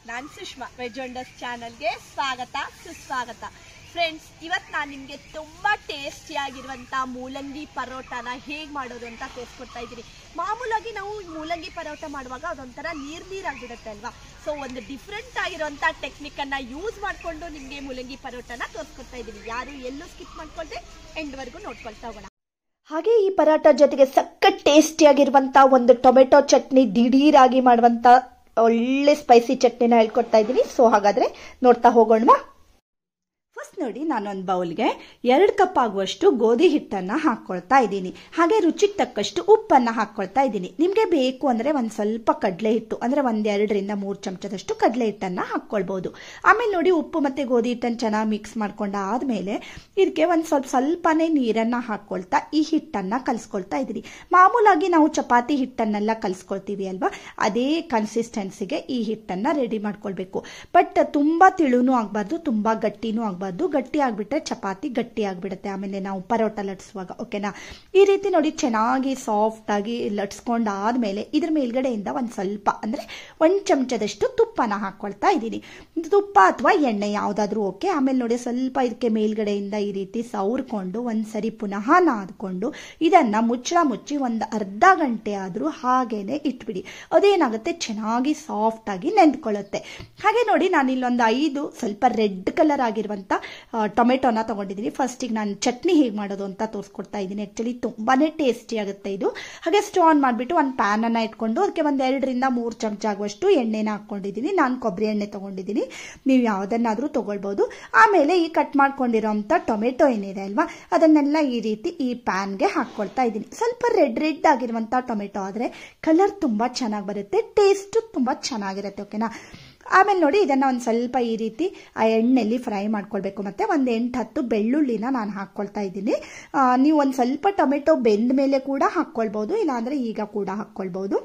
ನಾನು Sushma veg wonders ಚಾನಲ್ಗೆ ಸ್ವಾಗತ ಸುಸ್ವಾಗತ. ಫ್ರೆಂಡ್ಸ್, ಇವತ್ತು ನಾನು ನಿಮಗೆ ತುಂಬ ಟೇಸ್ಟಿಯಾಗಿರುವಂಥ ಮೂಲಂಗಿ ಪರೋಟಾನ ಹೇಗೆ ಮಾಡೋದು ಅಂತ ತೋರಿಸ್ಕೊಡ್ತಾ ಇದ್ದೀನಿ. ಮಾಮೂಲಾಗಿ ನಾವು ಮೂಲಂಗಿ ಪರೋಟ ಮಾಡುವಾಗ ಅದೊಂಥರ ನೀರಾಗಿಬಿಡುತ್ತೆ ಅಲ್ವಾ. ಸೊ ಒಂದು ಡಿಫ್ರೆಂಟ್ ಆಗಿರುವಂಥ ಟೆಕ್ನಿಕನ್ನು ಯೂಸ್ ಮಾಡಿಕೊಂಡು ನಿಮಗೆ ಮೂಲಂಗಿ ಪರೋಟನ ತೋರಿಸ್ಕೊಡ್ತಾ ಇದ್ದೀನಿ. ಯಾರು ಎಲ್ಲೂ ಸ್ಕಿಪ್ ಮಾಡ್ಕೊಳ್ದೆ ಎಂಡ್ವರೆಗೂ ನೋಡ್ಕೊಳ್ತಾ ಹೋಗೋಣ. ಹಾಗೆ ಈ ಪರಾಟ ಜೊತೆಗೆ ಸಖತ್ ಟೇಸ್ಟಿಯಾಗಿರುವಂಥ ಒಂದು ಟೊಮೆಟೊ ಚಟ್ನಿ, ದಿಢೀರಾಗಿ ಮಾಡುವಂಥ ಒಳ್ಳೆ ಸ್ಪೈಸಿ ಚಟ್ನಿನ ಹೇಳ್ಕೊಡ್ತಾ ಇದ್ದೀನಿ. ಸೊ ಹಾಗಾದರೆ ನೋಡ್ತಾ ಹೋಗೋಣವಾ. ಫಸ್ಟ್ ನೋಡಿ, ನಾನೊಂದು ಬೌಲ್ಗೆ 2 ಕಪ್ ಆಗುವಷ್ಟು ಗೋಧಿ ಹಿಟ್ಟನ್ನು ಹಾಕ್ಕೊಳ್ತಾ ಇದ್ದೀನಿ. ಹಾಗೆ ರುಚಿಗೆ ತಕ್ಕಷ್ಟು ಉಪ್ಪನ್ನು ಹಾಕ್ಕೊಳ್ತಾ ಇದ್ದೀನಿ. ನಿಮಗೆ ಬೇಕು ಅಂದರೆ ಒಂದು ಸ್ವಲ್ಪ ಕಡಲೆ ಹಿಟ್ಟು ಅಂದರೆ 1-2 ರಿಂದ 3 ಚಮಚದಷ್ಟು ಕಡಲೆ ಹಿಟ್ಟನ್ನು ಹಾಕ್ಕೊಳ್ಬೋದು. ಆಮೇಲೆ ನೋಡಿ, ಉಪ್ಪು ಮತ್ತು ಗೋಧಿ ಹಿಟ್ಟನ್ನು ಚೆನ್ನಾಗಿ ಮಿಕ್ಸ್ ಮಾಡ್ಕೊಂಡಾದ್ಮೇಲೆ ಇದಕ್ಕೆ ಒಂದು ಸ್ವಲ್ಪನೇ ನೀರನ್ನು ಹಾಕ್ಕೊಳ್ತಾ ಈ ಹಿಟ್ಟನ್ನು ಕಲಿಸ್ಕೊಳ್ತಾ ಇದ್ದೀನಿ. ಮಾಮೂಲಾಗಿ ನಾವು ಚಪಾತಿ ಹಿಟ್ಟನ್ನೆಲ್ಲ ಕಲಿಸ್ಕೊಳ್ತೀವಿ ಅಲ್ವಾ, ಅದೇ ಕನ್ಸಿಸ್ಟೆನ್ಸಿಗೆ ಈ ಹಿಟ್ಟನ್ನು ರೆಡಿ ಮಾಡ್ಕೊಳ್ಬೇಕು. ಬಟ್ ತುಂಬ ತಿಳುನೂ ಆಗಬಾರ್ದು, ತುಂಬ ಗಟ್ಟಿನೂ ಆಗಬಾರ್ದು. ಗಟ್ಟಿ ಆಗಿಬಿಟ್ರೆ ಚಪಾತಿ ಗಟ್ಟಿ ಆಗಿಬಿಡುತ್ತೆ ಆಮೇಲೆ ನಾವು ಪರೋಟ ಲಟ್ಸುವಾಗ. ಓಕೆನಾ? ಈ ರೀತಿ ನೋಡಿ ಚೆನ್ನಾಗಿ ಸಾಫ್ಟ್ ಆಗಿ ಲಟ್ಸ್ಕೊಂಡಾದ್ಮೇಲೆ ಇದ್ರ ಮೇಲ್ಗಡೆಯಿಂದ ಒಂದು ಸ್ವಲ್ಪ ಅಂದರೆ 1 ಚಮಚದಷ್ಟು ತುಪ್ಪನ ಹಾಕ್ಕೊಳ್ತಾ ಇದ್ದೀನಿ. ತುಪ್ಪ ಅಥವಾ ಎಣ್ಣೆ ಯಾವುದಾದ್ರೂ ಓಕೆ. ಆಮೇಲೆ ನೋಡಿ, ಸ್ವಲ್ಪ ಇದಕ್ಕೆ ಮೇಲ್ಗಡೆಯಿಂದ ಈ ರೀತಿ ಸವರ್ಕೊಂಡು ಒಂದ್ಸರಿ ಪುನಃ ನಾದ್ಕೊಂಡು ಇದನ್ನು ಮುಚ್ಚಿ ಒಂದು ಅರ್ಧ ಗಂಟೆ ಆದರೂ ಹಾಗೇನೆ ಇಟ್ಬಿಡಿ. ಅದೇನಾಗುತ್ತೆ, ಚೆನ್ನಾಗಿ ಸಾಫ್ಟ್ ಆಗಿ ನೆಂದ್ಕೊಳ್ಳುತ್ತೆ. ಹಾಗೆ ನೋಡಿ, ನಾನು ಇಲ್ಲೊಂದು 5 ಸ್ವಲ್ಪ ರೆಡ್ ಕಲರ್ ಆಗಿರುವಂಥ ಟೊಮೆಟೊನ ತಗೊಂಡಿದ್ದೀನಿ. ಫಸ್ಟಿಗೆ ನಾನು ಚಟ್ನಿ ಹೇಗೆ ಮಾಡೋದು ಅಂತ ತೋರಿಸ್ಕೊಡ್ತಾ ಇದ್ದೀನಿ. ಆ್ಯಕ್ಚುಲಿ ತುಂಬಾ ಟೇಸ್ಟಿ ಆಗುತ್ತೆ ಇದು. ಹಾಗೆ ಸ್ಟವ್ ಆನ್ ಮಾಡಿಬಿಟ್ಟು ಒಂದು ಪ್ಯಾನನ್ನು ಇಟ್ಕೊಂಡು ಅದಕ್ಕೆ 1-2 ರಿಂದ 3 ಚಮಚ ಆಗುವಷ್ಟು ಎಣ್ಣೆನ ಹಾಕ್ಕೊಂಡಿದ್ದೀನಿ. ನಾನು ಕೊಬ್ಬರಿ ಎಣ್ಣೆ ತೊಗೊಂಡಿದ್ದೀನಿ, ನೀವು ಯಾವುದನ್ನಾದರೂ ತೊಗೊಳ್ಬೋದು. ಆಮೇಲೆ ಈ ಕಟ್ ಮಾಡ್ಕೊಂಡಿರೋಂಥ ಟೊಮೆಟೊ ಏನಿದೆ ಅಲ್ವಾ, ಅದನ್ನೆಲ್ಲ ಈ ರೀತಿ ಈ ಪ್ಯಾನ್ಗೆ ಹಾಕ್ಕೊಳ್ತಾ ಇದ್ದೀನಿ. ಸ್ವಲ್ಪ ರೆಡ್ ಆಗಿರುವಂಥ ಟೊಮೆಟೊ ಆದರೆ ಕಲರ್ ತುಂಬ ಚೆನ್ನಾಗಿ ಬರುತ್ತೆ, ಟೇಸ್ಟು ತುಂಬ ಚೆನ್ನಾಗಿರುತ್ತೆ. ಓಕೆನಾ? ಆಮೇಲೆ ನೋಡಿ, ಇದನ್ನು ಒಂದು ಸ್ವಲ್ಪ ಈ ರೀತಿ ಆ ಎಣ್ಣೆಯಲ್ಲಿ ಫ್ರೈ ಮಾಡ್ಕೊಳ್ಬೇಕು. ಮತ್ತು ಒಂದು 8-10 ಬೆಳ್ಳುಳ್ಳಿನ ನಾನು ಹಾಕ್ಕೊಳ್ತಾ ಇದ್ದೀನಿ. ನೀವು ಒಂದು ಸ್ವಲ್ಪ ಟೊಮೆಟೊ ಬೆಂದ ಮೇಲೆ ಕೂಡ ಹಾಕ್ಕೊಳ್ಬೋದು, ಇಲ್ಲಾಂದರೆ ಈಗ ಕೂಡ ಹಾಕ್ಕೊಳ್ಬೋದು.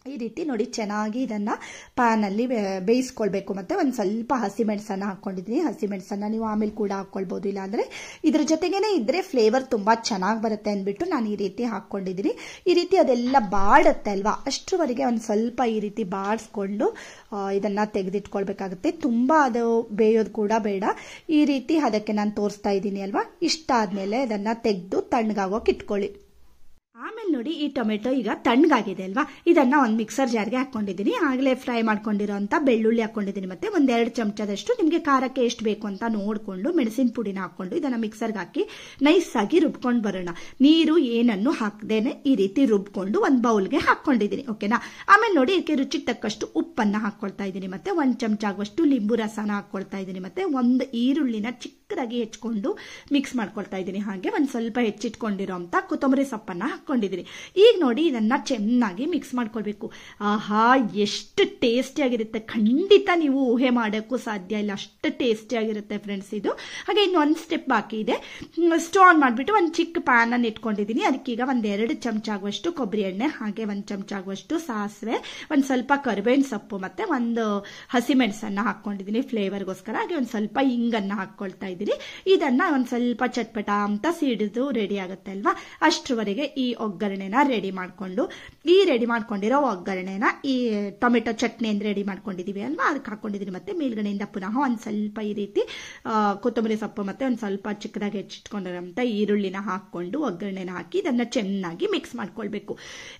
ಈ ರೀತಿ ನೋಡಿ ಚೆನ್ನಾಗಿ ಇದನ್ನು ಪ್ಯಾನಲ್ಲಿ ಬೇಯಿಸ್ಕೊಳ್ಬೇಕು. ಮತ್ತು ಒಂದು ಸ್ವಲ್ಪ ಹಸಿಮೆಣಸನ್ನು ಹಾಕ್ಕೊಂಡಿದ್ದೀನಿ. ಹಸಿಮೆಣಸನ್ನು ನೀವು ಆಮೇಲೆ ಕೂಡ ಹಾಕ್ಕೊಳ್ಬೋದು, ಇಲ್ಲಾಂದರೆ ಇದ್ರ ಜೊತೆಗೇನೆ ಇದ್ದರೆ ಫ್ಲೇವರ್ ತುಂಬ ಚೆನ್ನಾಗಿ ಬರುತ್ತೆ ಅಂದ್ಬಿಟ್ಟು ನಾನು ಈ ರೀತಿ ಹಾಕ್ಕೊಂಡಿದ್ದೀನಿ. ಈ ರೀತಿ ಅದೆಲ್ಲ ಬಾಡುತ್ತೆ ಅಲ್ವಾ, ಅಷ್ಟರವರೆಗೆ ಒಂದು ಸ್ವಲ್ಪ ಈ ರೀತಿ ಬಾಡಿಸ್ಕೊಂಡು ಇದನ್ನು ತೆಗೆದಿಟ್ಕೊಳ್ಬೇಕಾಗುತ್ತೆ. ತುಂಬ ಅದು ಬೇಯೋದು ಕೂಡ ಬೇಡ. ಈ ರೀತಿ ಅದಕ್ಕೆ ನಾನು ತೋರಿಸ್ತಾ ಇದ್ದೀನಿ ಅಲ್ವಾ. ಇಷ್ಟ ಆದಮೇಲೆ ಇದನ್ನು ತೆಗೆದು ತಣ್ಣಗಾಗೋಕೆ ಇಟ್ಕೊಳ್ಳಿ. ಆಮೇಲೆ ನೋಡಿ, ಈ ಟೊಮೆಟೊ ಈಗ ತಣ್ಣಗಾಗಿದೆ ಅಲ್ವಾ, ಇದನ್ನು ಒಂದು ಮಿಕ್ಸರ್ ಜಾರ್ಗೆ ಹಾಕ್ಕೊಂಡಿದ್ದೀನಿ. ಆಗಲೇ ಫ್ರೈ ಮಾಡ್ಕೊಂಡಿರೋಂಥ ಬೆಳ್ಳುಳ್ಳಿ ಹಾಕ್ಕೊಂಡಿದ್ದೀನಿ. ಮತ್ತು 1-2 ಚಮಚದಷ್ಟು ನಿಮಗೆ ಖಾರಕ್ಕೆ ಎಷ್ಟು ಬೇಕು ಅಂತ ನೋಡಿಕೊಂಡು ಮೆಣಸಿನ ಪುಡಿನ ಹಾಕ್ಕೊಂಡು ಇದನ್ನು ಮಿಕ್ಸರ್ಗೆ ಹಾಕಿ ನೈಸಾಗಿ ರುಬ್ಕೊಂಡು ಬರೋಣ. ನೀರು ಏನನ್ನು ಹಾಕ್ದೇನೆ ಈ ರೀತಿ ರುಬ್ಕೊಂಡು ಒಂದು ಬೌಲ್ಗೆ ಹಾಕ್ಕೊಂಡಿದ್ದೀನಿ. ಓಕೆನಾ? ಆಮೇಲೆ ನೋಡಿ, ಇದಕ್ಕೆ ರುಚಿಗೆ ತಕ್ಕಷ್ಟು ಉಪ್ಪನ್ನು ಹಾಕ್ಕೊಳ್ತಾ ಇದ್ದೀನಿ. ಮತ್ತು 1 ಚಮಚ ಆಗುವಷ್ಟು ಲಿಂಬು ರಸನ ಹಾಕ್ಕೊಳ್ತಾ ಇದ್ದೀನಿ. ಮತ್ತು 1 ಈರುಳ್ಳಿನ ಚಿಕ್ಕದಾಗಿ ಹೆಚ್ಕೊಂಡು ಮಿಕ್ಸ್ ಮಾಡ್ಕೊಳ್ತಾ ಇದ್ದೀನಿ. ಹಾಗೆ ಒಂದು ಸ್ವಲ್ಪ ಹೆಚ್ಚಿಟ್ಕೊಂಡಿರೋಂಥ ಕೊತ್ತಂಬರಿ ಸೊಪ್ಪನ್ನು ಹಾಕ್ಕೊಂಡಿದ್ದೀನಿ. ಈಗ ನೋಡಿ, ಇದನ್ನು ಚೆನ್ನಾಗಿ ಮಿಕ್ಸ್ ಮಾಡ್ಕೊಳ್ಬೇಕು. ಆಹಾ, ಎಷ್ಟು ಟೇಸ್ಟಿಯಾಗಿರುತ್ತೆ, ಖಂಡಿತ ನೀವು ಊಹೆ ಮಾಡೋಕ್ಕೂ ಸಾಧ್ಯ ಇಲ್ಲ, ಅಷ್ಟು ಟೇಸ್ಟಿಯಾಗಿರುತ್ತೆ ಫ್ರೆಂಡ್ಸ್ ಇದು. ಹಾಗೆ ಇನ್ನೊಂದು ಸ್ಟೆಪ್ ಬಾಕಿ ಇದೆ. ಸ್ಟವ್ ಆನ್ ಮಾಡಿಬಿಟ್ಟು ಒಂದು ಚಿಕ್ಕ ಪ್ಯಾನನ್ನು ಇಟ್ಕೊಂಡಿದ್ದೀನಿ. ಅದಕ್ಕೀಗ 1-2 ಚಮಚ ಆಗುವಷ್ಟು ಕೊಬ್ಬರಿ ಎಣ್ಣೆ, ಹಾಗೆ 1 ಚಮಚ ಆಗುವಷ್ಟು ಸಾಸಿವೆ, ಒಂದು ಸ್ವಲ್ಪ ಕರಿಬೇವಿನ ಸೊಪ್ಪು ಮತ್ತು 1 ಹಸಿಮೆಣಸನ್ನು ಹಾಕ್ಕೊಂಡಿದ್ದೀನಿ ಫ್ಲೇವರ್ಗೋಸ್ಕರ. ಹಾಗೆ ಒಂದು ಸ್ವಲ್ಪ ಹಿಂಗನ್ನು ಹಾಕ್ಕೊಳ್ತಾ ಇದ್ದೀನಿ. ಇದನ್ನು ಒಂದು ಸ್ವಲ್ಪ ಚಟ್ಪಟ ಅಂತ ಸಿಡಿದು ರೆಡಿ ಆಗುತ್ತೆ ಅಲ್ವಾ, ಅಷ್ಟರವರೆಗೆ ಈ ಒಗ್ಗರಣೆನ ರೆಡಿ ಮಾಡಿಕೊಂಡು, ಈ ರೆಡಿ ಮಾಡ್ಕೊಂಡಿರೋ ಒಗ್ಗರಣೆನ ಈ ಟೊಮೆಟೊ ಚಟ್ನಿ ಅಂದರೆ ರೆಡಿ ಮಾಡ್ಕೊಂಡಿದ್ದೀವಿ ಅಲ್ವಾ, ಅದಕ್ಕೆ ಹಾಕ್ಕೊಂಡಿದ್ದೀನಿ. ಮತ್ತು ಮೇಲ್ಗಡೆಯಿಂದ ಪುನಃ ಒಂದು ಸ್ವಲ್ಪ ಈ ರೀತಿ ಕೊತ್ತಂಬರಿ ಸೊಪ್ಪು ಮತ್ತು ಒಂದು ಸ್ವಲ್ಪ ಚಿಕ್ಕದಾಗಿ ಹೆಚ್ಚಿಟ್ಕೊಂಡಿರೋಂಥ ಈರುಳ್ಳಿನ ಹಾಕ್ಕೊಂಡು ಒಗ್ಗರಣೆನ ಹಾಕಿ ಇದನ್ನು ಚೆನ್ನಾಗಿ ಮಿಕ್ಸ್ ಮಾಡ್ಕೊಳ್ಬೇಕು.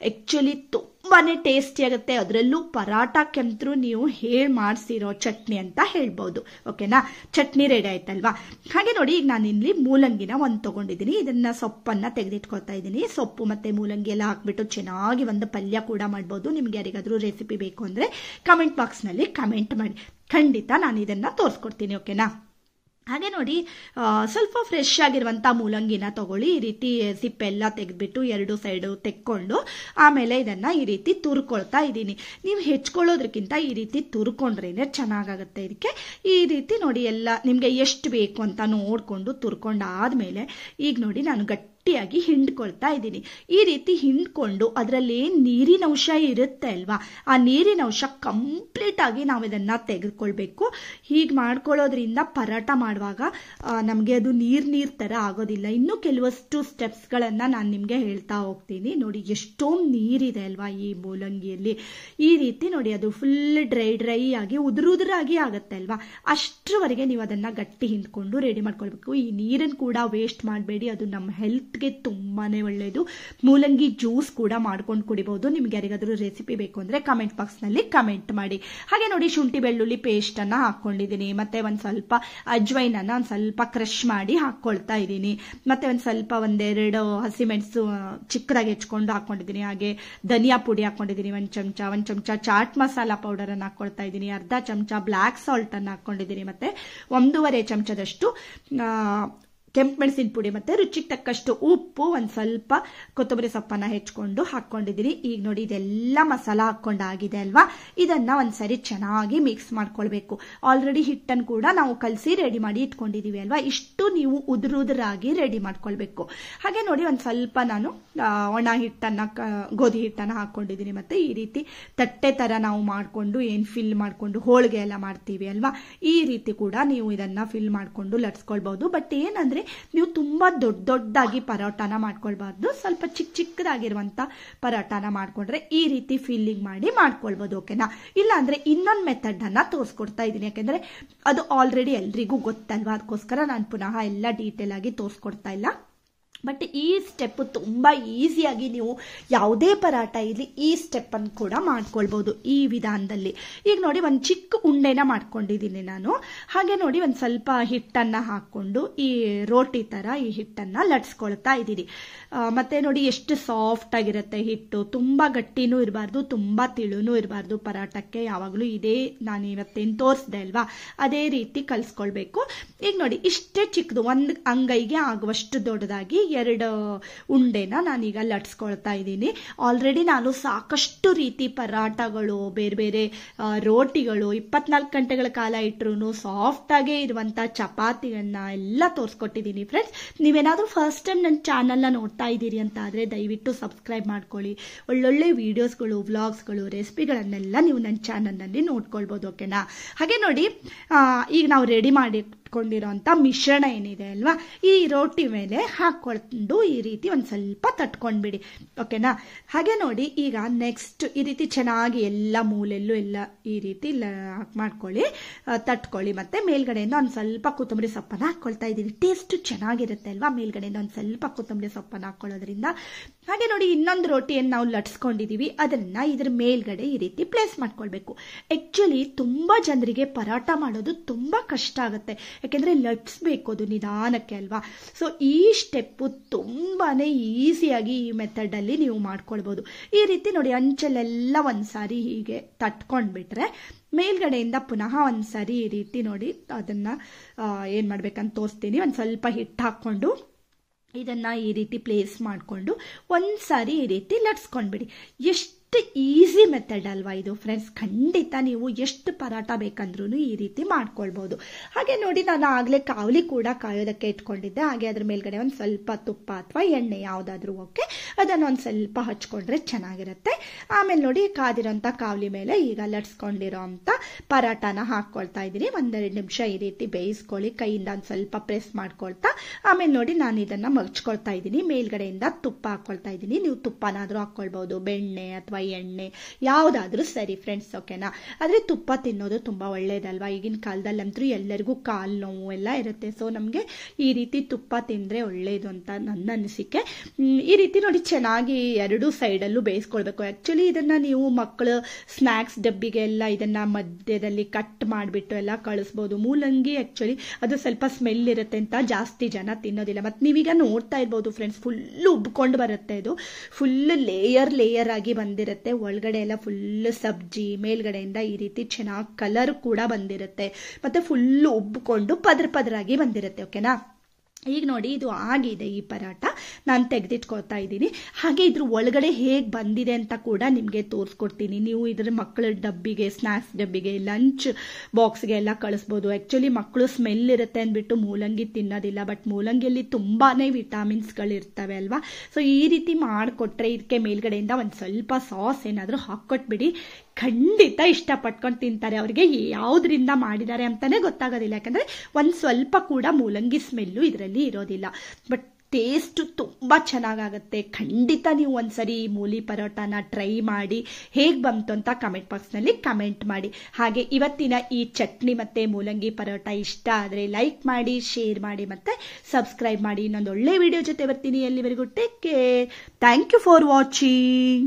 ಆ್ಯಕ್ಚುಲಿ ತುಂಬಾ ಟೇಸ್ಟಿ ಆಗುತ್ತೆ. ಅದರಲ್ಲೂ ಪರಾಟಕ್ಕಂತರೂ ನೀವು ಹೇಳಿ ಮಾಡಿಸಿರೋ ಚಟ್ನಿ ಅಂತ ಹೇಳ್ಬೋದು. ಓಕೆನಾ? ಚಟ್ನಿ ರೆಡಿ ಆಯ್ತಲ್ವಾ. ಹಾಗೆ ನೋಡಿ, ಈಗ ನಾನು ಇಲ್ಲಿ ಮೂಲಂಗಿನ ಒಂದು ತೊಗೊಂಡಿದ್ದೀನಿ. ಇದನ್ನು ಸೊಪ್ಪನ್ನು ತೆಗೆದಿಟ್ಕೊಳ್ತಾ ಇದ್ದೀನಿ. ಸೊಪ್ಪು ಮತ್ತು ಮೂಲಂಗಿ ಎಲ್ಲ ಹಾಕ್ಬಿಟ್ಟು ಚೆನ್ನಾಗಿ ಒಂದು ಪಲ್ಯ ಕೂಡ ಮಾಡ್ಬೋದು. ನಿಮ್ಗೆ ಯಾರಿಗಾದ್ರೂ ರೆಸಿಪಿ ಬೇಕು ಅಂದರೆ ಕಮೆಂಟ್ ಬಾಕ್ಸ್ನಲ್ಲಿ ಕಮೆಂಟ್ ಮಾಡಿ, ಖಂಡಿತ ನಾನು ಇದನ್ನು ತೋರಿಸ್ಕೊಡ್ತೀನಿ. ಓಕೆನಾ? ಹಾಗೆ ನೋಡಿ, ಸ್ವಲ್ಪ ಫ್ರೆಶ್ ಆಗಿರುವಂಥ ಮೂಲಂಗಿನ ತಗೊಳ್ಳಿ. ಈ ರೀತಿ ಸಿಪ್ಪೆಲ್ಲ ತೆಗೆದ್ಬಿಟ್ಟು 2 ಸೈಡು ತೆಕ್ಕೊಂಡು ಆಮೇಲೆ ಇದನ್ನು ಈ ರೀತಿ ತುರ್ಕೊಳ್ತಾ ಇದ್ದೀನಿ. ನೀವು ಹೆಚ್ಕೊಳ್ಳೋದ್ರಕ್ಕಿಂತ ಈ ರೀತಿ ತುರ್ಕೊಂಡ್ರೇನೆ ಚೆನ್ನಾಗಾಗುತ್ತೆ. ಇದಕ್ಕೆ ಈ ರೀತಿ ನೋಡಿ, ಎಲ್ಲ ನಿಮಗೆ ಎಷ್ಟು ಬೇಕು ಅಂತ ನೋಡಿಕೊಂಡು ತುರ್ಕೊಂಡಾದ್ಮೇಲೆ ಈಗ ನೋಡಿ, ನಾನು ಗಟ್ಟಿಯಾಗಿ ಹಿಂಡ್ಕೊಳ್ತಾ ಇದ್ದೀನಿ. ಈ ರೀತಿ ಹಿಂಡ್ಕೊಂಡು ಅದರಲ್ಲಿ ಏನ್ ನೀರಿನ ಅಂಶ ಇರುತ್ತೆ ಅಲ್ವಾ, ಆ ನೀರಿನ ಅಂಶ ಕಂಪ್ಲೀಟ್ ಆಗಿ ನಾವು ಇದನ್ನ ತೆಗೆದುಕೊಳ್ಬೇಕು. ಹೀಗೆ ಮಾಡ್ಕೊಳ್ಳೋದ್ರಿಂದ ಪರಾಟ ಮಾಡುವಾಗ ನಮಗೆ ಅದು ನೀರ್ ತರ ಆಗೋದಿಲ್ಲ. ಇನ್ನು ಕೆಲವಷ್ಟು ಸ್ಟೆಪ್ಸ್ಗಳನ್ನ ನಾನು ನಿಮ್ಗೆ ಹೇಳ್ತಾ ಹೋಗ್ತೀನಿ. ನೋಡಿ ಎಷ್ಟೊಂದು ನೀರಿದೆ ಅಲ್ವಾ ಈ ಮೂಲಂಗಿಯಲ್ಲಿ. ಈ ರೀತಿ ನೋಡಿ ಅದು ಫುಲ್ ಡ್ರೈ ಆಗಿ ಉದುರಾಗಿ ಆಗತ್ತೆ ಅಲ್ವಾ, ಅಷ್ಟರವರೆಗೆ ನೀವು ಅದನ್ನ ಗಟ್ಟಿ ಹಿಂಡ್ಕೊಂಡು ರೆಡಿ ಮಾಡ್ಕೊಳ್ಬೇಕು. ಈ ನೀರನ್ನು ಕೂಡ ವೇಸ್ಟ್ ಮಾಡಬೇಡಿ, ಅದು ನಮ್ಮ ಹೆಲ್ತ್ಗೆ ತುಂಬಾನೇ ಒಳ್ಳೆಯದು. ಮೂಲಂಗಿ ಜ್ಯೂಸ್ ಕೂಡ ಮಾಡ್ಕೊಂಡು ಕುಡಿಬಹುದು. ನಿಮ್ಗೆ ಯಾರಿಗಾದ್ರೂ ರೆಸಿಪಿ ಬೇಕು ಅಂದ್ರೆ ಕಮೆಂಟ್ ಬಾಕ್ಸ್ ನಲ್ಲಿ ಕಮೆಂಟ್ ಮಾಡಿ. ಹಾಗೆ ನೋಡಿ ಶುಂಠಿ ಬೆಳ್ಳುಳ್ಳಿ ಪೇಸ್ಟ್ ಅನ್ನ ಹಾಕೊಂಡಿದ್ದೀನಿ, ಮತ್ತೆ ಒಂದ್ ಸ್ವಲ್ಪ ಅಜ್ವೈನ್ ಅನ್ನ ಒಂದ್ ಸ್ವಲ್ಪ ಕ್ರಶ್ ಮಾಡಿ ಹಾಕೊಳ್ತಾ ಇದ್ದೀನಿ, ಮತ್ತೆ ಒಂದೆರಡು ಹಸಿಮೆಣಸು ಚಿಕ್ಕದಾಗಿ ಹೆಚ್ಕೊಂಡು ಹಾಕೊಂಡಿದ್ದೀನಿ. ಹಾಗೆ ಧನಿಯಾ ಪುಡಿ ಹಾಕೊಂಡಿದ್ದೀನಿ ಒಂದ್ ಚಮಚ ಚಾಟ್ ಮಸಾಲ ಪೌಡರ್ ಅನ್ನ ಹಾಕೊಳ್ತಾ ಇದ್ದೀನಿ, ಅರ್ಧ ಚಮಚ ಬ್ಲಾಕ್ ಸಾಲ್ಟ್ ಅನ್ನ ಹಾಕೊಂಡಿದ್ದೀನಿ, ಮತ್ತೆ 1.5 ಚಮಚದಷ್ಟು ಕೆಂಪು ಮೆಣಸಿನ ಪುಡಿ, ಮತ್ತೆ ರುಚಿಗೆ ತಕ್ಕಷ್ಟು ಉಪ್ಪು, ಒಂದ್ ಸ್ವಲ್ಪ ಕೊತ್ತಂಬರಿ ಸೊಪ್ಪನ್ನ ಹೆಚ್ಕೊಂಡು ಹಾಕೊಂಡಿದ್ದೀನಿ. ಈಗ ನೋಡಿ ಇದೆಲ್ಲ ಮಸಾಲ ಹಾಕೊಂಡಾಗಿದೆ ಅಲ್ವಾ, ಇದನ್ನ ಒಂದ್ಸರಿ ಚೆನ್ನಾಗಿ ಮಿಕ್ಸ್ ಮಾಡ್ಕೊಳ್ಬೇಕು. ಆಲ್ರೆಡಿ ಹಿಟ್ಟನ್ನು ಕೂಡ ನಾವು ಕಲಸಿ ರೆಡಿ ಮಾಡಿ ಇಟ್ಕೊಂಡಿದೀವಿ ಅಲ್ವಾ, ಇಷ್ಟು ನೀವು ಉದುರಾಗಿ ರೆಡಿ ಮಾಡ್ಕೊಳ್ಬೇಕು. ಹಾಗೆ ನೋಡಿ ಒಂದ್ ಸ್ವಲ್ಪ ನಾನು ಒಣ ಹಿಟ್ಟನ್ನ ಗೋಧಿ ಹಿಟ್ಟನ್ನ ಹಾಕೊಂಡಿದ್ದೀನಿ. ಮತ್ತೆ ಈ ರೀತಿ ತಟ್ಟೆ ತರ ನಾವು ಮಾಡ್ಕೊಂಡು ಏನ್ ಫಿಲ್ ಮಾಡ್ಕೊಂಡು ಹೋಳಿಗೆ ಎಲ್ಲ ಮಾಡ್ತೀವಿ ಅಲ್ವಾ, ಈ ರೀತಿ ಕೂಡ ನೀವು ಇದನ್ನ ಫಿಲ್ ಮಾಡ್ಕೊಂಡು ಲಟ್ಸ್ಕೊಳ್ಬಹುದು. ಬಟ್ ಏನಂದ್ರೆ ನೀವು ತುಂಬಾ ದೊಡ್ಡದಾಗಿ ಪರೋಟಾನ ಮಾಡ್ಕೊಳ್ಬಾರ್ದು, ಸ್ವಲ್ಪ ಚಿಕ್ಕದಾಗಿರುವಂತ ಪರೋಟಾನ ಮಾಡ್ಕೊಂಡ್ರೆ ಈ ರೀತಿ ಫಿಲ್ಲಿಂಗ್ ಮಾಡಿ ಮಾಡ್ಕೊಳ್ಬಹುದು. ಓಕೆನಾ? ಇಲ್ಲ ಅಂದ್ರೆ ಇನ್ನೊಂದು ಮೆಥಡ್ ಅನ್ನ ತೋರಿಸ್ಕೊಡ್ತಾ ಇದ್ದೀನಿ, ಯಾಕೆಂದ್ರೆ ಅದು ಆಲ್ರೆಡಿ ಎಲ್ರಿಗೂ ಗೊತ್ತಲ್ವಾ, ಅದಕ್ಕೋಸ್ಕರ ನಾನು ಪುನಃ ಎಲ್ಲ ಡೀಟೇಲ್ ಆಗಿ ತೋರಿಸ್ಕೊಡ್ತಾ ಇಲ್ಲ. ಬಟ್ ಈ ಸ್ಟೆಪ್ ತುಂಬಾ ಈಸಿಯಾಗಿ ನೀವು ಯಾವುದೇ ಪರಾಟ ಇರಲಿ ಈ ಸ್ಟೆಪ್ ಅನ್ನು ಕೂಡ ಮಾಡ್ಕೊಳ್ಬಹುದು ಈ ವಿಧಾನದಲ್ಲಿ. ಈಗ ನೋಡಿ ಒಂದ್ ಚಿಕ್ಕ ಉಂಡೆನ ಮಾಡ್ಕೊಂಡಿದ್ದೀನಿ ನಾನು. ಹಾಗೆ ನೋಡಿ ಒಂದ್ ಸ್ವಲ್ಪ ಹಿಟ್ಟನ್ನ ಹಾಕೊಂಡು ಈ ರೋಟಿ ತರ ಈ ಹಿಟ್ಟನ್ನ ಲಟ್ಸ್ಕೊಳ್ತಾ ಇದ್ದೀನಿ. ಮತ್ತೆ ನೋಡಿ ಎಷ್ಟು ಸಾಫ್ಟ್ ಆಗಿರುತ್ತೆ ಹಿಟ್ಟು, ತುಂಬಾ ಗಟ್ಟಿನೂ ಇರಬಾರ್ದು, ತುಂಬಾ ತಿಳುನೂ ಇರಬಾರ್ದು. ಪರಾಟಕ್ಕೆ ಯಾವಾಗಲೂ ಇದೇ ನಾನು ಇವತ್ತೇನು ತೋರಿಸ್ದೆ ಅಲ್ವಾ, ಅದೇ ರೀತಿ ಕಲ್ಸ್ಕೊಳ್ಬೇಕು. ಈಗ ನೋಡಿ ಇಷ್ಟೇ ಚಿಕ್ಕದು, ಒಂದ್ ಅಂಗೈಗೆ ಆಗುವಷ್ಟು ದೊಡ್ಡದಾಗಿ 2 ಉಂಡೆನ ನಾನೀಗ ಲಟ್ಸ್ಕೊಳ್ತಾ ಇದ್ದೀನಿ. ಆಲ್ರೆಡಿ ನಾನು ಸಾಕಷ್ಟು ರೀತಿ ಪರಾಟಗಳು, ಬೇರೆ ರೋಟಿಗಳು 24 ಗಂಟೆಗಳ ಕಾಲ ಇಟ್ರು ಸಾಫ್ಟ್ ಆಗೇ ಇರುವಂತ ಚಪಾತಿಗಳನ್ನ ಎಲ್ಲ ತೋರಿಸ್ಕೊಟ್ಟಿದ್ದೀನಿ. ಫ್ರೆಂಡ್ಸ್, ನೀವೇನಾದ್ರೂ ಫಸ್ಟ್ ಟೈಮ್ ನನ್ನ ಚಾನಲ್ನ ನೋಡ್ತಾ ಇದ್ದೀರಿ ಅಂತ ಆದ್ರೆ ದಯವಿಟ್ಟು ಸಬ್ಸ್ಕ್ರೈಬ್ ಮಾಡ್ಕೊಳ್ಳಿ. ಒಳ್ಳೊಳ್ಳೆ ವಿಡಿಯೋಸ್ಗಳು, ವ್ಲಾಗ್ಸ್ಗಳು, ರೆಸಿಪಿಗಳನ್ನೆಲ್ಲ ನೀವು ನನ್ನ ಚಾನಲ್ನಲ್ಲಿ ನೋಡ್ಕೊಳ್ಬಹುದು. ಓಕೆನಾ? ಹಾಗೆ ನೋಡಿ ಈಗ ನಾವು ರೆಡಿ ಮಾಡಿ ಇಟ್ಕೊಂಡಿರೋಂಥ ಮಿಶ್ರಣ ಏನಿದೆ ಅಲ್ವಾ, ಈ ರೋಟಿ ಮೇಲೆ ಹಾಕೊಂಡು ಈ ರೀತಿ ಒಂದ್ ಸ್ವಲ್ಪ ತಟ್ಕೊಂಡ್ಬಿಡಿ. ಓಕೆನಾ? ಹಾಗೆ ನೋಡಿ ಈಗ ನೆಕ್ಸ್ಟ್ ಈ ರೀತಿ ಚೆನ್ನಾಗಿ ಎಲ್ಲ ಮೂಲೆಲ್ಲೂ ಎಲ್ಲ ಈ ರೀತಿ ಮಾಡ್ಕೊಳ್ಳಿ, ತಟ್ಕೊಳ್ಳಿ. ಮತ್ತೆ ಮೇಲ್ಗಡೆಯಿಂದ ಒಂದ್ ಸ್ವಲ್ಪ ಕೊತ್ತಂಬರಿ ಸೊಪ್ಪನ್ನ ಹಾಕೊಳ್ತಾ ಇದ್ದೀನಿ. ಟೇಸ್ಟ್ ಚೆನ್ನಾಗಿರುತ್ತೆ ಅಲ್ವಾ ಮೇಲ್ಗಡೆಯಿಂದ ಒಂದ್ ಸ್ವಲ್ಪ ಕೊತ್ತಂಬರಿ ಸೊಪ್ಪನ್ನ ಹಾಕೊಳ್ಳೋದ್ರಿಂದ. ಹಾಗೆ ನೋಡಿ ಇನ್ನೊಂದು ರೋಟಿಯನ್ನು ನಾವು ಲಟ್ಸ್ಕೊಂಡಿದೀವಿ, ಅದನ್ನ ಇದ್ರ ಮೇಲ್ಗಡೆ ಈ ರೀತಿ ಪ್ಲೇಸ್ ಮಾಡ್ಕೊಳ್ಬೇಕು. ಆಕ್ಚುಲಿ ತುಂಬಾ ಜನರಿಗೆ ಪರಾಟ ಮಾಡೋದು ತುಂಬಾ ಕಷ್ಟ ಆಗುತ್ತೆ, ಯಾಕೆಂದ್ರೆ ಲಟ್ಸ್ಬೇಕು ಅದು ನಿಧಾನಕ್ಕೆ ಅಲ್ವಾ. ಸೊ ಈ ಸ್ಟೆಪ್ ತುಂಬಾನೇ ಈಸಿಯಾಗಿ ಈ ಮೆಥಡ್ ಅಲ್ಲಿ ನೀವು ಮಾಡ್ಕೊಳ್ಬಹುದು. ಈ ರೀತಿ ನೋಡಿ ಅಂಚಲೆಲ್ಲ ಒಂದ್ಸಾರಿ ಹೀಗೆ ತಟ್ಕೊಂಡ್ಬಿಟ್ರೆ ಮೇಲ್ಗಡೆಯಿಂದ ಪುನಃ ಒಂದ್ಸಾರಿ ಈ ರೀತಿ ನೋಡಿ ಅದನ್ನ ಏನ್ ಮಾಡ್ಬೇಕಂತ ತೋರಿಸ್ತೀನಿ. ಒಂದ್ ಸ್ವಲ್ಪ ಹಿಟ್ಟು ಹಾಕೊಂಡು ಇದನ್ನ ಈ ರೀತಿ ಪ್ಲೇಸ್ ಮಾಡಿಕೊಂಡು ಒಂದ್ಸಾರಿ ಈ ರೀತಿ ಲಟ್ಸ್ಕೊಂಡ್ಬಿಡಿ. ಎಷ್ಟು ಈಸಿ ಮೆಥಡ್ ಅಲ್ವಾ ಇದು ಫ್ರೆಂಡ್ಸ್. ಖಂಡಿತ ನೀವು ಎಷ್ಟು ಪರಾಟ ಬೇಕಂದ್ರೂ ಈ ರೀತಿ ಮಾಡ್ಕೊಳ್ಬಹುದು. ಹಾಗೆ ನೋಡಿ ನಾನು ಆಗ್ಲೇ ಕಾವಲಿ ಕೂಡ ಕಾಯೋದಕ್ಕೆ ಇಟ್ಕೊಂಡಿದ್ದೆ. ಹಾಗೆ ಅದ್ರ ಮೇಲ್ಗಡೆ ಒಂದ್ ಸ್ವಲ್ಪ ತುಪ್ಪ ಅಥವಾ ಎಣ್ಣೆ ಯಾವ್ದಾದ್ರು ಓಕೆ, ಅದನ್ನ ಒಂದ್ ಸ್ವಲ್ಪ ಹಚ್ಕೊಂಡ್ರೆ ಚೆನ್ನಾಗಿರುತ್ತೆ. ಆಮೇಲೆ ನೋಡಿ ಕಾದಿರೋಂಥ ಕಾವಲಿ ಮೇಲೆ ಈಗ ಲಟ್ಸ್ಕೊಂಡಿರೋ ಅಂತ ಪರಾಟನ ಹಾಕೊಳ್ತಾ ಇದ್ದೀನಿ. 1-2 ನಿಮಿಷ ಈ ರೀತಿ ಬೇಯಿಸ್ಕೊಳ್ಳಿ, ಕೈಯಿಂದ ಒಂದ್ ಸ್ವಲ್ಪ ಪ್ರೆಸ್ ಮಾಡ್ಕೊಳ್ತಾ. ಆಮೇಲೆ ನೋಡಿ ನಾನು ಇದನ್ನ ಮಗ್ಚ್ಕೊಳ್ತಾ ಇದ್ದೀನಿ. ಮೇಲ್ಗಡೆಯಿಂದ ತುಪ್ಪ ಹಾಕೊಳ್ತಾ ಇದ್ದೀನಿ. ನೀವು ತುಪ್ಪನಾದ್ರೂ ಹಾಕೊಳ್ಬಹುದು, ಬೆಣ್ಣೆ ಅಥವಾ ಎಣ್ಣೆ ಯಾವ್ದಾದ್ರೂ ಸರಿ ಫ್ರೆಂಡ್ಸ್. ಓಕೆನಾ? ಆದ್ರೆ ತುಪ್ಪ ತಿನ್ನೋದು ತುಂಬಾ ಒಳ್ಳೇದಲ್ವಾ. ಈಗಿನ ಕಾಲದಲ್ಲಂತೂ ಎಲ್ಲರಿಗೂ ಕಾಲು ನೋವು ಎಲ್ಲ ಇರುತ್ತೆ. ಸೊ ನಮ್ಗೆ ಈ ರೀತಿ ತುಪ್ಪ ತಿಂದ್ರೆ ಒಳ್ಳೇದು ಅಂತ ನನ್ನ ಅನಿಸಿಕೆ. ಈ ರೀತಿ ನೋಡಿ ಚೆನ್ನಾಗಿ 2 ಸೈಡಲ್ಲೂ ಬೇಯಿಸ್ಕೊಳ್ಬೇಕು. ಆಕ್ಚುಲಿ ಇದನ್ನ ನೀವು ಮಕ್ಕಳು ಸ್ನಾಕ್ಸ್ ಡಬ್ಬಿಗೆ ಎಲ್ಲ ಇದನ್ನ ಮಧ್ಯದಲ್ಲಿ ಕಟ್ ಮಾಡಿಬಿಟ್ಟು ಎಲ್ಲ ಕಳಿಸ್ಬೋದು. ಮೂಲಂಗಿ ಆಕ್ಚುಲಿ ಅದು ಸ್ವಲ್ಪ ಸ್ಮೆಲ್ ಇರುತ್ತೆ ಅಂತ ಜಾಸ್ತಿ ಜನ ತಿನ್ನೋದಿಲ್ಲ. ಮತ್ತೆ ನೀವೀಗ ನೋಡ್ತಾ ಇರ್ಬೋದು ಫ್ರೆಂಡ್ಸ್, ಫುಲ್ ಉಬ್ಕೊಂಡು ಬರುತ್ತೆ. ಇದು ಫುಲ್ ಲೇಯರ್ ಆಗಿ ಬಂದಿರುತ್ತೆ. ಒಳಗಡೆ ಎಲ್ಲ ಫುಲ್ ಸಬ್ಜಿ, ಮೇಲ್ಗಡೆಯಿಂದ ಈ ರೀತಿ ಚೆನ್ನಾಗಿ ಕಲರ್ ಕೂಡ ಬಂದಿರುತ್ತೆ. ಮತ್ತೆ ಫುಲ್ ಉಬ್ಕೊಂಡು ಪದರಾಗಿ ಬಂದಿರುತ್ತೆ. ಓಕೆನಾ? ಈಗ ನೋಡಿ ಇದು ಆಗಿದೆ ಈ ಪರಾಟ, ನಾನು ತೆಗೆದಿಟ್ಕೊಳ್ತಾ ಇದ್ದೀನಿ. ಹಾಗೆ ಇದ್ರ ಒಳಗಡೆ ಹೇಗೆ ಬಂದಿದೆ ಅಂತ ಕೂಡ ನಿಮಗೆ ತೋರಿಸ್ಕೊಡ್ತೀನಿ. ನೀವು ಇದ್ರ ಮಕ್ಕಳ ಡಬ್ಬಿಗೆ, ಸ್ನ್ಯಾಕ್ಸ್ ಡಬ್ಬಿಗೆ, ಲಂಚ್ ಬಾಕ್ಸ್ಗೆ ಎಲ್ಲ ಕಳಿಸ್ಬೋದು. ಆ್ಯಕ್ಚುಲಿ ಮಕ್ಕಳು ಸ್ಮೆಲ್ ಇರುತ್ತೆ ಅಂದ್ಬಿಟ್ಟು ಮೂಲಂಗಿ ತಿನ್ನೋದಿಲ್ಲ, ಬಟ್ ಮೂಲಂಗಿಯಲ್ಲಿ ತುಂಬಾ ವಿಟಾಮಿನ್ಸ್ಗಳಿರ್ತವೆ ಅಲ್ವಾ. ಸೊ ಈ ರೀತಿ ಮಾಡಿಕೊಟ್ರೆ ಇದಕ್ಕೆ ಮೇಲ್ಗಡೆಯಿಂದ ಒಂದು ಸ್ವಲ್ಪ ಸಾಸ್ ಏನಾದರೂ ಹಾಕ್ಕೊಟ್ಬಿಡಿ, ಖಂಡಿತ ಇಷ್ಟಪಟ್ಕೊಂಡು ತಿಂತಾರೆ. ಅವ್ರಿಗೆ ಯಾವುದರಿಂದ ಮಾಡಿದ್ದಾರೆ ಅಂತಾನೆ ಗೊತ್ತಾಗೋದಿಲ್ಲ, ಯಾಕಂದ್ರೆ ಒಂದು ಸ್ವಲ್ಪ ಕೂಡ ಮೂಲಂಗಿ ಸ್ಮೆಲ್ಲು ಇದರಲ್ಲಿ ಇರೋದಿಲ್ಲ. ಬಟ್ ಟೇಸ್ಟ್ ತುಂಬಾ ಚೆನ್ನಾಗಾಗುತ್ತೆ. ಖಂಡಿತ ನೀವು ಒಂದ್ಸರಿ ಈ ಮೂಲಿ ಪರೋಟಾನ ಟ್ರೈ ಮಾಡಿ, ಹೇಗೆ ಬಂತು ಅಂತ ಕಮೆಂಟ್ ಬಾಕ್ಸ್ನಲ್ಲಿ ಕಮೆಂಟ್ ಮಾಡಿ. ಹಾಗೆ ಇವತ್ತಿನ ಈ ಚಟ್ನಿ ಮತ್ತೆ ಮೂಲಂಗಿ ಪರೋಟ ಇಷ್ಟ ಆದರೆ ಲೈಕ್ ಮಾಡಿ, ಶೇರ್ ಮಾಡಿ ಮತ್ತೆ ಸಬ್ಸ್ಕ್ರೈಬ್ ಮಾಡಿ. ಇನ್ನೊಂದು ಒಳ್ಳೆ ವಿಡಿಯೋ ಜೊತೆ ಬರ್ತೀನಿ. ಎಲ್ಲಿವರೆಗೂ take care. Thank you for watching.